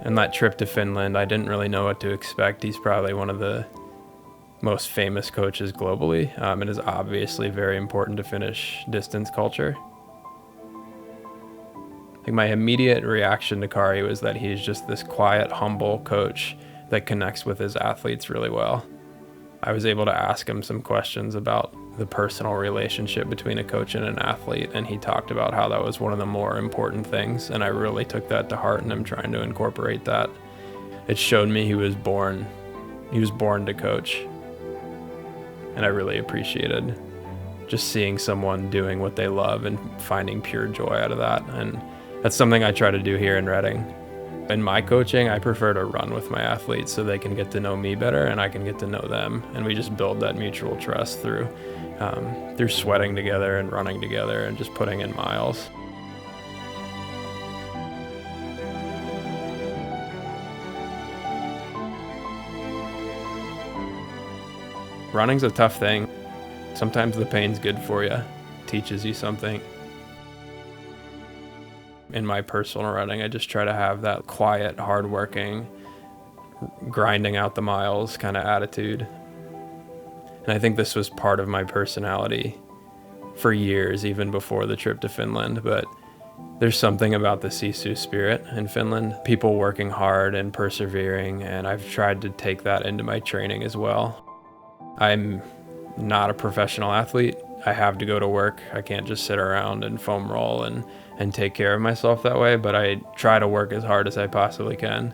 And that trip to Finland, I didn't really know what to expect. He's probably one of the most famous coaches globally, and is obviously very important to Finnish distance culture. Like, my immediate reaction to Karhu was that he's just this quiet, humble coach that connects with his athletes really well. I was able to ask him some questions about the personal relationship between a coach and an athlete, and he talked about how that was one of the more important things, and I really took that to heart, and I'm trying to incorporate that. It showed me he was born to coach, and I really appreciated just seeing someone doing what they love and finding pure joy out of that, and that's something I try to do here in Reading. In my coaching, I prefer to run with my athletes so they can get to know me better and I can get to know them. And we just build that mutual trust through sweating together and running together and just putting in miles. Running's a tough thing. Sometimes the pain's good for you, teaches you something. In my personal running, I just try to have that quiet, hardworking, grinding out the miles kind of attitude. And I think this was part of my personality for years, even before the trip to Finland. But there's something about the Sisu spirit in Finland, people working hard and persevering, and I've tried to take that into my training as well. I'm not a professional athlete. I have to go to work. I can't just sit around and foam roll and take care of myself that way, but I try to work as hard as I possibly can.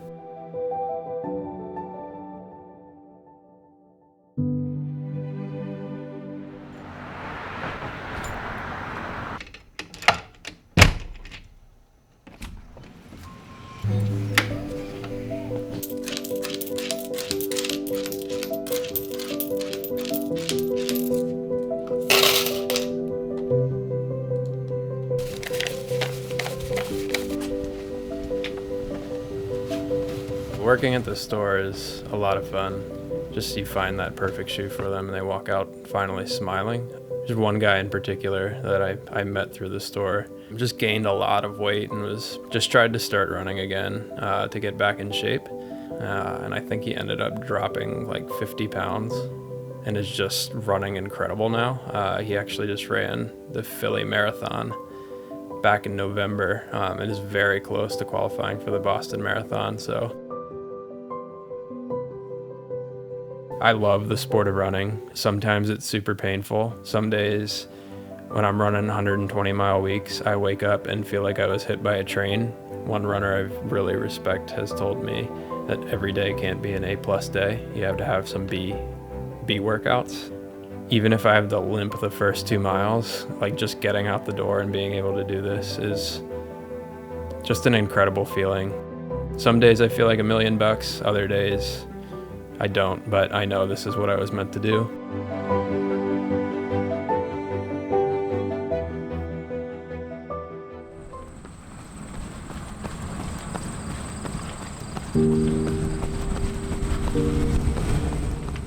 Working at the store is a lot of fun. Just you find that perfect shoe for them and they walk out finally smiling. There's one guy in particular that I met through the store. Just gained a lot of weight and was just tried to start running again to get back in shape. And I think he ended up dropping like 50 pounds and is just running incredible now. He actually just ran the Philly Marathon back in November and is very close to qualifying for the Boston Marathon. So I love the sport of running. Sometimes it's super painful. Some days when I'm running 120-mile weeks, I wake up and feel like I was hit by a train. One runner I really respect has told me that every day can't be an A+ day. You have to have some B workouts. Even if I have to limp the first 2 miles, like just getting out the door and being able to do this is just an incredible feeling. Some days I feel like $1 million, other days I don't, but I know this is what I was meant to do.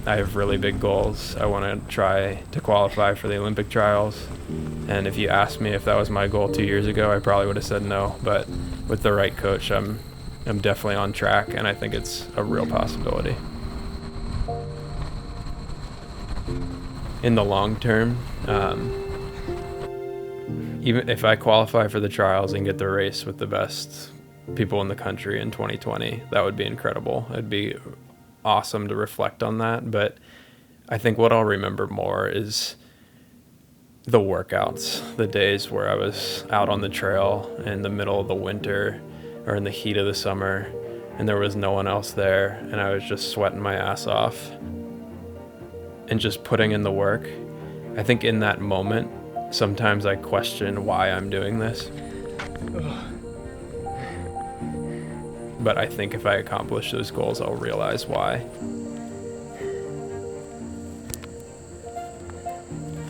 I have really big goals. I want to try to qualify for the Olympic trials. And if you asked me if that was my goal 2 years ago, I probably would have said no. But with the right coach, I'm definitely on track, and I think it's a real possibility. In the long term, even if I qualify for the trials and get the race with the best people in the country in 2020, that would be incredible. It'd be awesome to reflect on that, but I think what I'll remember more is the workouts, the days where I was out on the trail in the middle of the winter or in the heat of the summer and there was no one else there and I was just sweating my ass off and just putting in the work. I think in that moment, sometimes I question why I'm doing this. But I think if I accomplish those goals, I'll realize why.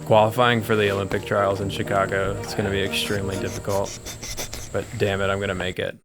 Qualifying for the Olympic trials in Chicago, it's gonna be extremely difficult, but damn it, I'm gonna make it.